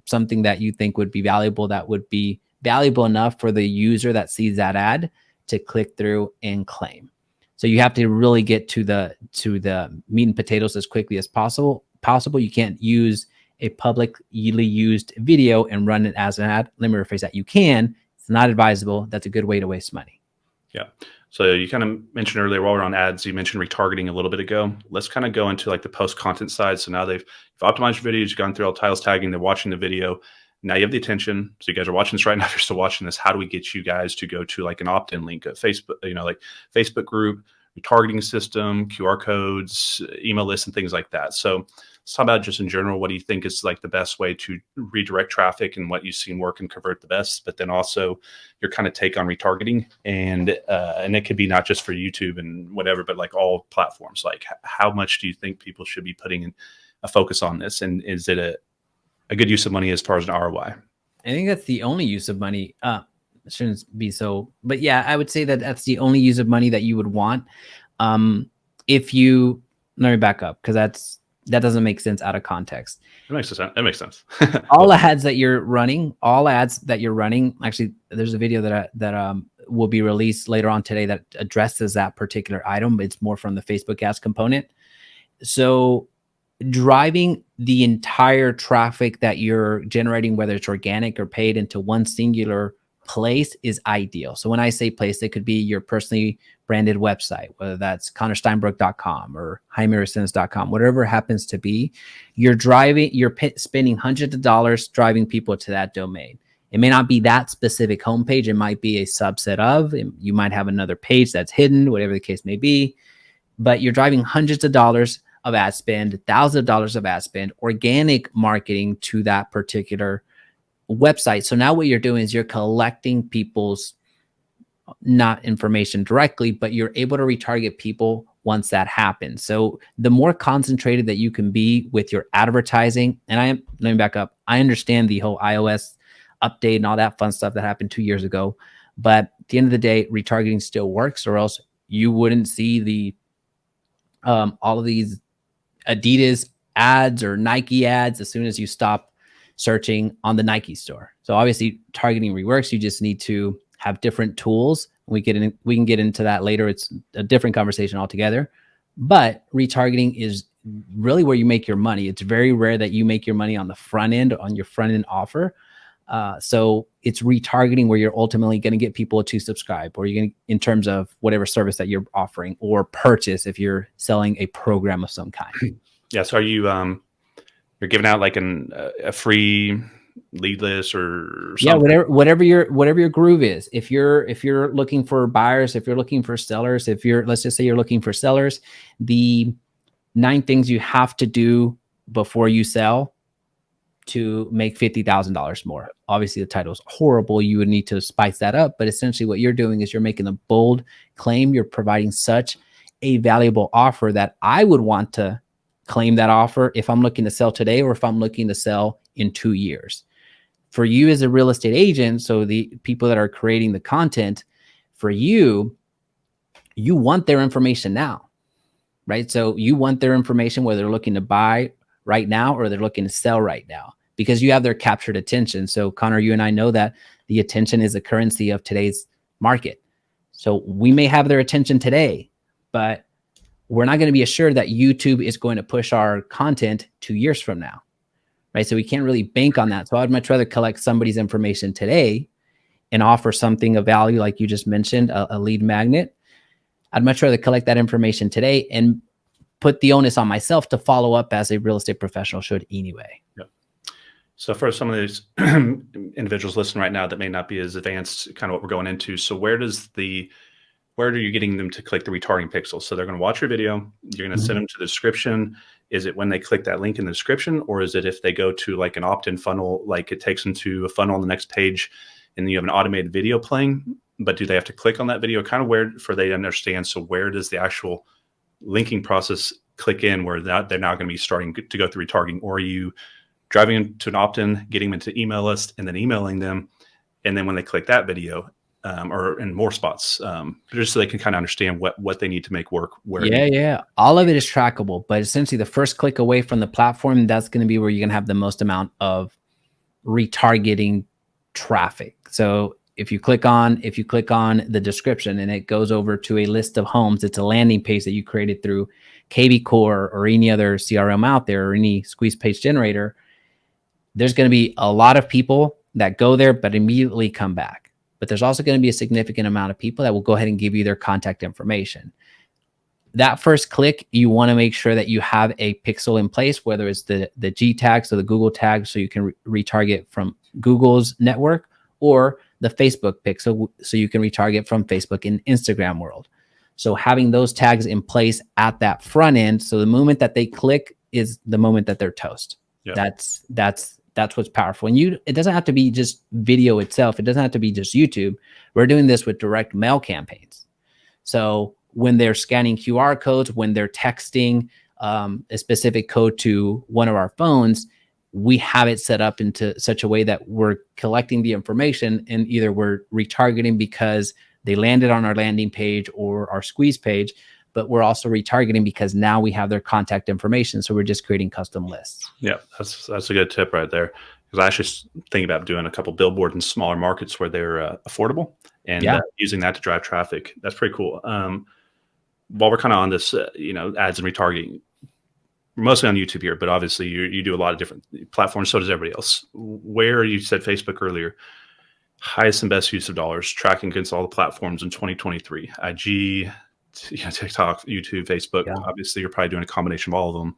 something that you think would be valuable, that would be valuable enough for the user that sees that ad to click through and claim. So you have to really get to the meat and potatoes as quickly as possible. You can't use a publicly used video and run it as an ad. Let me rephrase that. You can. It's not advisable. That's a good way to waste money. Yeah. So you kind of mentioned earlier, while we're on ads, you mentioned retargeting a little bit ago. Let's kind of go into like the post content side. So now you've optimized your videos, you've gone through all titles tagging, they're watching the video. Now you have the attention. So you guys are watching this right now. If you're still watching this, how do we get you guys to go to like an opt-in link, a Facebook, like Facebook group, retargeting system, QR codes, email lists, and things like that. So let's talk about just in general, what do you think is like the best way to redirect traffic and what you've seen work and convert the best, but then also your kind of take on retargeting, and it could be not just for YouTube and whatever, but like all platforms. Like how much do you think people should be putting in a focus on this? And is it a good use of money as far as an ROI? I think that's the only use of money. Shouldn't be so, but yeah, I would say that that's the only use of money that you would want. If you, let me back up, because that doesn't make sense out of context. It makes sense. It makes sense. all ads that you're running, actually, there's a video that will be released later on today that addresses that particular item. It's more from the Facebook ads component. So driving the entire traffic that you're generating, whether it's organic or paid, into one singular place is ideal. So when I say place, it could be your personally branded website, whether that's ConnorSteinbrook.com or JaimeResendiz.com, whatever it happens to be. You're spending hundreds of dollars driving people to that domain. It may not be that specific homepage. It might be a subset of. You might have another page that's hidden, whatever the case may be. But you're driving hundreds of dollars of ad spend, thousands of dollars of ad spend, organic marketing to that particular website. So now what you're doing is you're collecting people's, not information directly, but you're able to retarget people once that happens. So the more concentrated that you can be with your advertising, and let me back up. I understand the whole iOS update and all that fun stuff that happened 2 years ago, but at the end of the day, retargeting still works, or else you wouldn't see the all of these Adidas ads or Nike ads as soon as you stop searching on the Nike store. So obviously targeting reworks. You just need to have different tools. We can get into that later. It's a different conversation altogether. But retargeting is really where you make your money. It's very rare that you make your money on the front end, on your front end offer. So it's retargeting where you're ultimately going to get people to subscribe, or you're going to, in terms of whatever service that you're offering, or purchase if you're selling a program of some kind. Yeah. So are you you're giving out like a free lead list or something? Yeah, whatever your groove is. If you're looking for buyers, if you're looking for sellers, let's just say you're looking for sellers, the 9 things you have to do before you sell to make $50,000 more. Obviously the title is horrible. You would need to spice that up, but essentially what you're doing is you're making a bold claim. You're providing such a valuable offer that I would want to claim that offer if I'm looking to sell today, or if I'm looking to sell in 2 years. For you as a real estate agent, so the people that are creating the content for you, you want their information now, right? So you want their information whether they're looking to buy right now or they're looking to sell right now, because you have their captured attention. So Connor, you and I know that the attention is the currency of today's market. So we may have their attention today, but we're not going to be assured that YouTube is going to push our content 2 years from now, right? So we can't really bank on that. So I'd much rather collect somebody's information today and offer something of value, like you just mentioned, a lead magnet. I'd much rather collect that information today and put the onus on myself to follow up as a real estate professional should anyway. Yep. So for some of these individuals listening right now that may not be as advanced, kind of what we're going into. So where are you getting them to click the retargeting pixel? So they're going to watch your video. You're going to send them to the description. Is it when they click that link in the description, or is it if they go to like an opt-in funnel, like it takes them to a funnel on the next page and you have an automated video playing, but do they have to click on that video? Kind of where for they understand. So where does the actual linking process click in where they're now going to be starting to go through retargeting? Or are you driving into an opt-in, getting them into email list and then emailing them? And then when they click that video, or in more spots, just so they can kind of understand what they need to make work. Where Yeah. All of it is trackable, but essentially the first click away from the platform, that's going to be where you're going to have the most amount of retargeting traffic. So if you click on the description and it goes over to a list of homes, it's a landing page that you created through KV Core or any other CRM out there or any squeeze page generator, there's going to be a lot of people that go there but immediately come back. But there's also going to be a significant amount of people that will go ahead and give you their contact information. That first click, you want to make sure that you have a pixel in place, whether it's the G tag, so the Google tag, so you can retarget from Google's network, or the Facebook pixel, so you can retarget from Facebook and Instagram world. So having those tags in place at that front end, so the moment that they click is the moment that they're toast. Yeah. That's what's powerful. And it doesn't have to be just video itself. It doesn't have to be just YouTube. We're doing this with direct mail campaigns. So when they're scanning QR codes, when they're texting a specific code to one of our phones, we have it set up into such a way that we're collecting the information, and either we're retargeting because they landed on our landing page or our squeeze page, but we're also retargeting because now we have their contact information. So we're just creating custom lists. Yeah, that's a good tip right there. Because I actually think about doing a couple billboards in smaller markets where they're affordable, and using that to drive traffic. That's pretty cool. While we're kind of on this, ads and retargeting, we're mostly on YouTube here, but obviously you do a lot of different platforms. So does everybody else. Where you said Facebook earlier, highest and best use of dollars, tracking against all the platforms in 2023, IG, TikTok, YouTube, Facebook. Yeah. Obviously, you're probably doing a combination of all of them.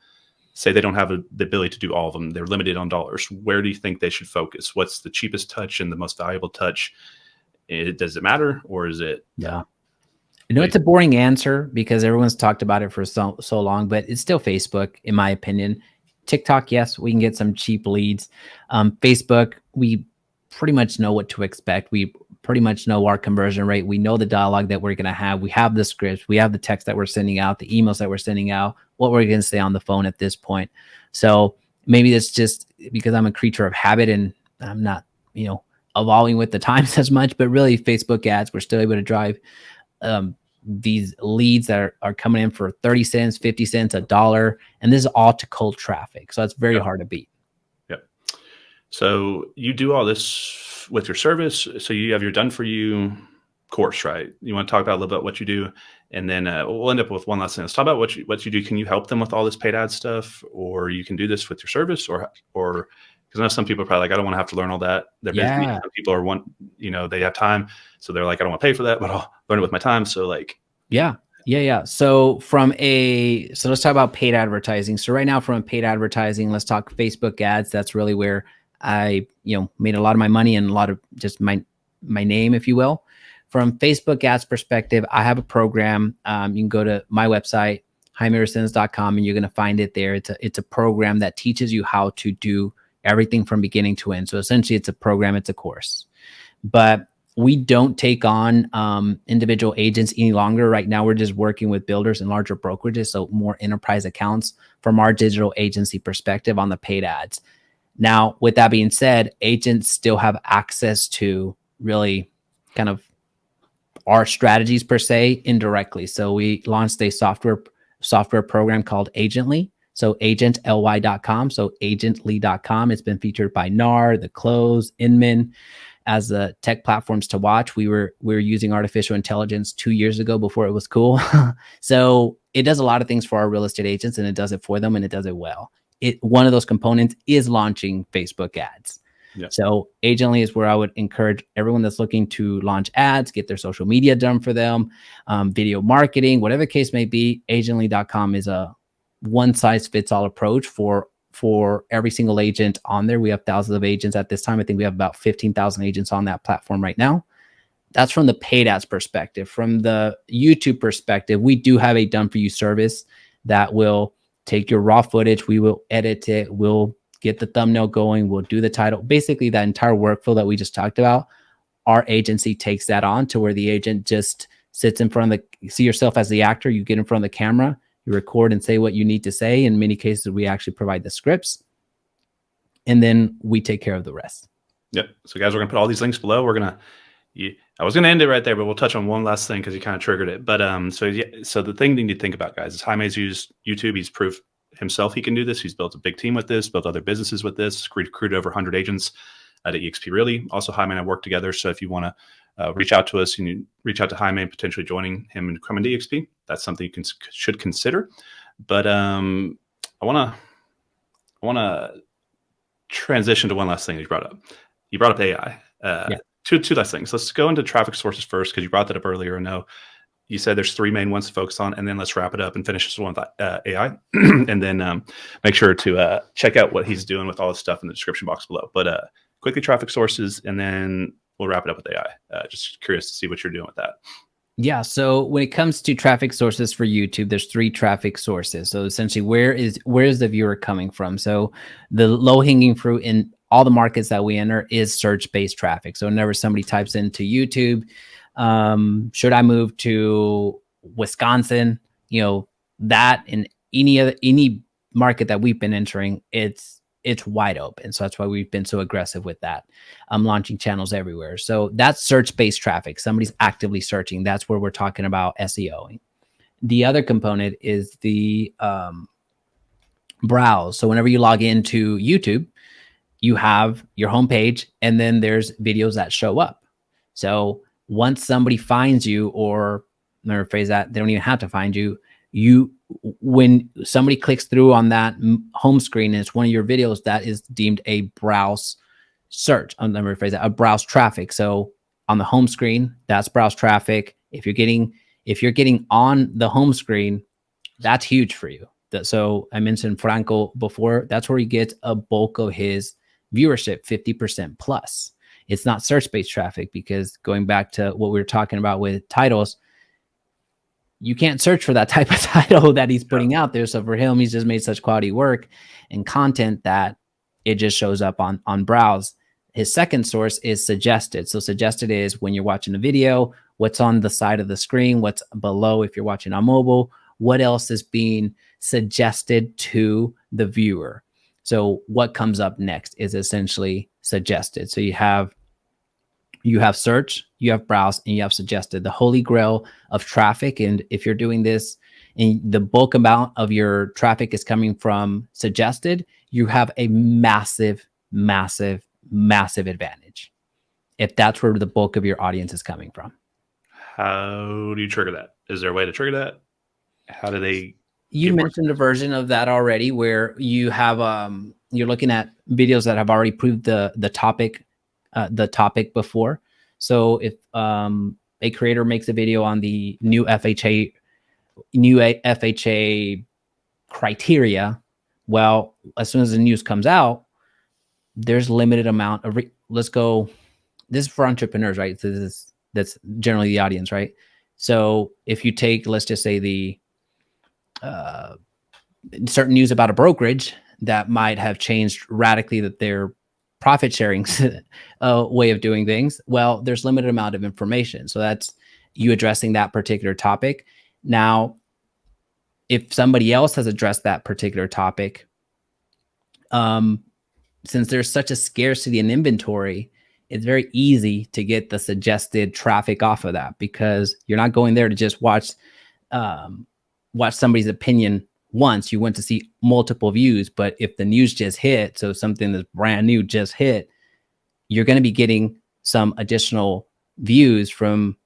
Say they don't have the ability to do all of them. They're limited on dollars. Where do you think they should focus? What's the cheapest touch and the most valuable touch? Does it matter, or is it? Yeah. It's a boring answer because everyone's talked about it for so long, but it's still Facebook, in my opinion. TikTok, yes, we can get some cheap leads. Facebook, we pretty much know what to expect. We pretty much know our conversion rate. We know the dialogue that we're going to have. We have the scripts. We have the text that we're sending out, the emails that we're sending out, what we're going to say on the phone at this point. So maybe it's just because I'm a creature of habit and I'm not, evolving with the times as much, but really Facebook ads, we're still able to drive these leads that are coming in for 30 cents, 50 cents, $1. And this is all to cold traffic. So that's very hard to beat. Yep. So you do all this with your service. So you have your done for you course, right? You want to talk about a little bit what you do, and then we'll end up with one last thing. Let's talk about what you do. Can you help them with all this paid ad stuff, or you can do this with your service, or because I know some people are probably like, I don't want to have to learn all that. They're busy. Some people are they have time. So they're like, I don't want to pay for that, but I'll learn it with my time. So like, yeah. So let's talk about paid advertising. So right now from paid advertising, let's talk Facebook ads. That's really where I, made a lot of my money and a lot of just my name, if you will. From Facebook ads perspective, I have a program. You can go to my website, JaimeResendiz.com, and you're going to find it there. It's a program that teaches you how to do everything from beginning to end. So essentially it's a program, it's a course, but we don't take on individual agents any longer. Right now, we're just working with builders and larger brokerages. So more enterprise accounts from our digital agency perspective on the paid ads. Now, with that being said, agents still have access to really kind of our strategies per se indirectly. So we launched a software program called Agently. So agently.com. So agently.com. It's been featured by NAR, The Close, Inman as the tech platforms to watch. We were using artificial intelligence 2 years ago before it was cool. So it does a lot of things for our real estate agents, and it does it for them, and it does it well. One of those components is launching Facebook ads. Yeah. So Agently is where I would encourage everyone that's looking to launch ads, get their social media done for them, video marketing, whatever the case may be. Agently.com is a one-size-fits-all approach for every single agent on there. We have thousands of agents at this time. I think we have about 15,000 agents on that platform right now. That's from the paid ads perspective. From the YouTube perspective, we do have a done-for-you service that will take your raw footage. We will edit it. We'll get the thumbnail going. We'll do the title. Basically, that entire workflow that we just talked about, our agency takes that on to where the agent just sits in front of see yourself as the actor. You get in front of the camera. You record and say what you need to say. In many cases, we actually provide the scripts, and then we take care of the rest. Yep. So guys, we're going to put all these links below. We're going to, I was going to end it right there, but we'll touch on one last thing because you kind of triggered it. But so yeah, so the thing you need to think about, guys, is Jaime's used YouTube. He's proved himself he can do this. He's built a big team with this, built other businesses with this, recruited over 100 agents at EXP Realty. Also, Jaime and I work together. So if you want to reach out to us and you reach out to Jaime and potentially joining him and coming to EXP, that's something you should consider. But I want to transition to one last thing that you brought up. You brought up AI. Yeah. Two last things. Let's go into traffic sources first because you brought that up earlier. I know you said there's 3 main ones to focus on, and then let's wrap it up and finish this one with AI, and then make sure to check out what he's doing with all this stuff in the description box below. But quickly, traffic sources, and then we'll wrap it up with AI. Just curious to see what you're doing with that. Yeah. So when it comes to traffic sources for YouTube, there's 3 traffic sources. So essentially, where is the viewer coming from? So the low hanging fruit in all the markets that we enter is search-based traffic. So whenever somebody types into YouTube, should I move to Wisconsin? You know, that in any market that we've been entering, it's wide open. So that's why we've been so aggressive with that. Launching channels everywhere. So that's search-based traffic. Somebody's actively searching. That's where we're talking about SEOing. The other component is the browse. So whenever you log into YouTube, you have your homepage, and then there's videos that show up. So once somebody finds you, or let me rephrase that, they don't even have to find you. When somebody clicks through on that home screen and it's one of your videos, that is deemed a browse search. Let me rephrase that, a browse traffic. So on the home screen, that's browse traffic. If you're getting on the home screen, that's huge for you. So I mentioned Franco before. That's where he gets a bulk of his viewership, 50% plus. It's not search-based traffic, because going back to what we were talking about with titles, you can't search for that type of title that he's putting out there. So for him, he's just made such quality work and content that it just shows up on browse. His second source is suggested. So suggested is when you're watching a video, what's on the side of the screen, what's below if you're watching on mobile, what else is being suggested to the viewer. So what comes up next is essentially suggested. So you have search, you have browse, and you have suggested, the holy grail of traffic. And if you're doing this and the bulk amount of your traffic is coming from suggested, you have a massive, massive, massive advantage if that's where the bulk of your audience is coming from. How do you trigger that? Is there a way to trigger that? How do they? You mentioned a version of that already, where you have you're looking at videos that have already proved the topic before. So if a creator makes a video on the new FHA criteria, well, as soon as the news comes out, there's limited amount of let's go. This is for entrepreneurs, right? So that's generally the audience, right? So if you take, let's just say the certain news about a brokerage that might have changed radically that their profit sharing way of doing things, well, there's limited amount of information. So that's you addressing that particular topic. Now, if somebody else has addressed that particular topic, since there's such a scarcity in inventory, it's very easy to get the suggested traffic off of that, because you're not going there to just watch somebody's opinion once. You want to see multiple views. But if the news just hit, so something that's brand new just hit, you're going to be getting some additional views from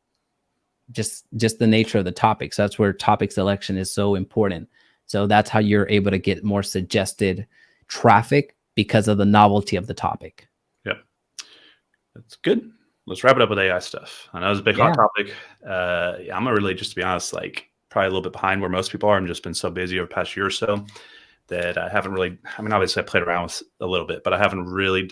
just the nature of the topic. So that's where topic selection is so important. So that's how you're able to get more suggested traffic, because of the novelty of the topic. Yep. That's good. Let's wrap it up with AI stuff. I know it's a big hot topic. I'm really, just to be honest, like probably a little bit behind where most people are. I've just been so busy over the past year or so that I haven't really, I mean, obviously I played around with a little bit, but I haven't really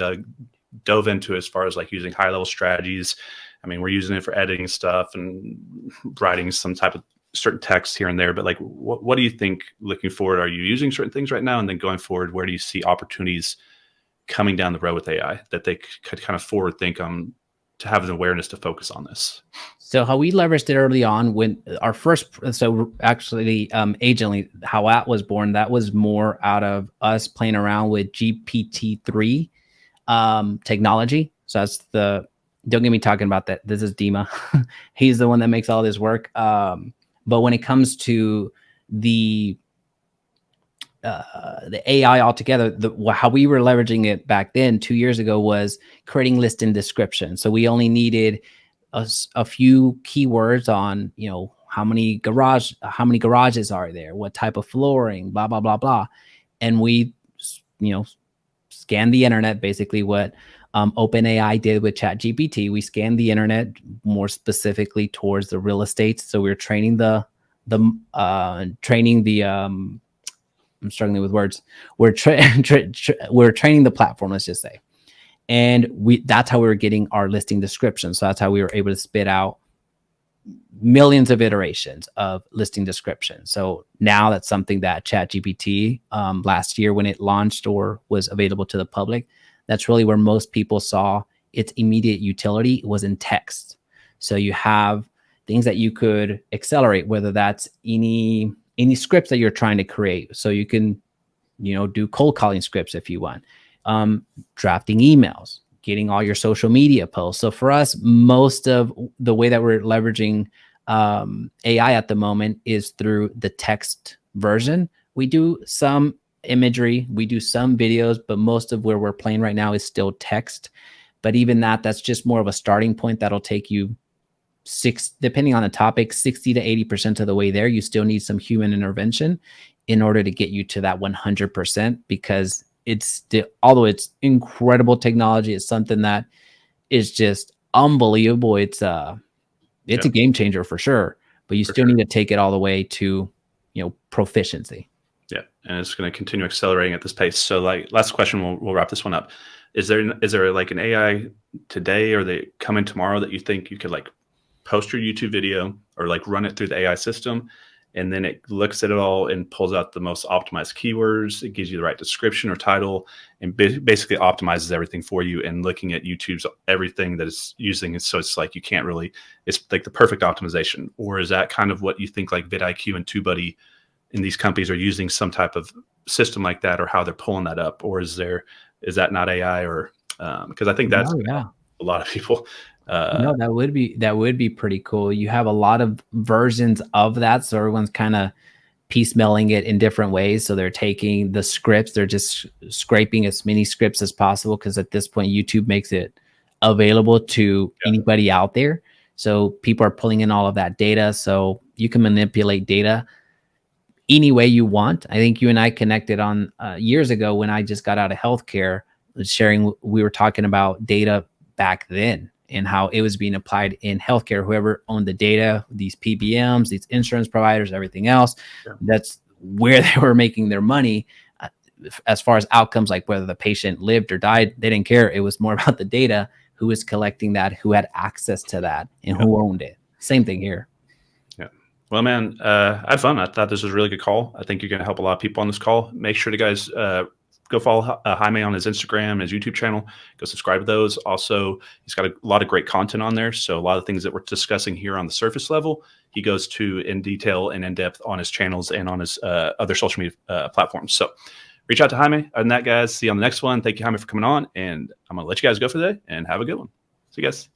dove into as far as like using high level strategies. I mean, we're using it for editing stuff and writing some type of certain text here and there, but like, what do you think looking forward? Are you using certain things right now? And then going forward, where do you see opportunities coming down the road with AI that they could kind of forward think to have an awareness to focus on this? So how we leveraged it early on when our first, so actually agently, how that was born, that was more out of us playing around with GPT-3 technology. So that's don't get me talking about that. This is Dima. He's the one that makes all this work. But when it comes to the AI altogether, how we were leveraging it back then 2 years ago was creating listing description. So we only needed a few keywords on, you know, how many garages are there, what type of flooring, blah, blah, blah, blah. And we, you know, scanned the internet, basically what OpenAI did with ChatGPT. We scanned the internet more specifically towards the real estate. So we were training I'm struggling with words. We're training the platform, let's just say. And that's how we were getting our listing description. So that's how we were able to spit out millions of iterations of listing description. So now that's something that ChatGPT last year when it launched or was available to the public, that's really where most people saw its immediate utility was in text. So you have things that you could accelerate, whether that's any scripts that you're trying to create. So you can, you know, do cold calling scripts if you want, drafting emails, getting all your social media posts. So for us, most of the way that we're leveraging AI at the moment is through the text version. We do some imagery, we do some videos, but most of where we're playing right now is still text. But even that's just more of a starting point that'll take you depending on the topic, 60 to 80% of the way there. You still need some human intervention in order to get you to that 100%, because although it's incredible technology, it's something that is just unbelievable. It's a game changer for sure, but you still need to take it all the way to, you know, proficiency. Yeah. And it's going to continue accelerating at this pace. So like last question, we'll wrap this one up. Is there like an AI today or they come in tomorrow that you think you could like post your YouTube video or like run it through the AI system, and then it looks at it all and pulls out the most optimized keywords. It gives you the right description or title and basically optimizes everything for you, and looking at YouTube's everything that it's using it. So it's like, you can't really, it's like the perfect optimization. Or is that kind of what you think like vidIQ and TubeBuddy in these companies are using some type of system like that, or how they're pulling that up? Or is that not AI? Or because I think that's a lot of people. No, that would be pretty cool. You have a lot of versions of that, so everyone's kind of piecemealing it in different ways. So they're taking the scripts, they're just scraping as many scripts as possible, because at this point YouTube makes it available to anybody out there. So people are pulling in all of that data, so you can manipulate data any way you want. I think you and I connected on years ago when I just got out of healthcare, we were talking about data back then and how it was being applied in healthcare. Whoever owned the data, these PBMs, these insurance providers, everything else, that's where they were making their money. As far as outcomes, like whether the patient lived or died, they didn't care. It was more about the data, who was collecting that, who had access to that, and who owned it. Same thing here. Yeah. Well, man, I had fun. I thought this was a really good call. I think you're going to help a lot of people on this call. Make sure to guys go follow Jaime on his Instagram, his YouTube channel. Go subscribe to those. Also, he's got a lot of great content on there. So a lot of things that we're discussing here on the surface level, he goes to in detail and in depth on his channels and on his other social media platforms. So reach out to Jaime. Other than that, guys, see you on the next one. Thank you, Jaime, for coming on. And I'm going to let you guys go for the day and have a good one. See you guys.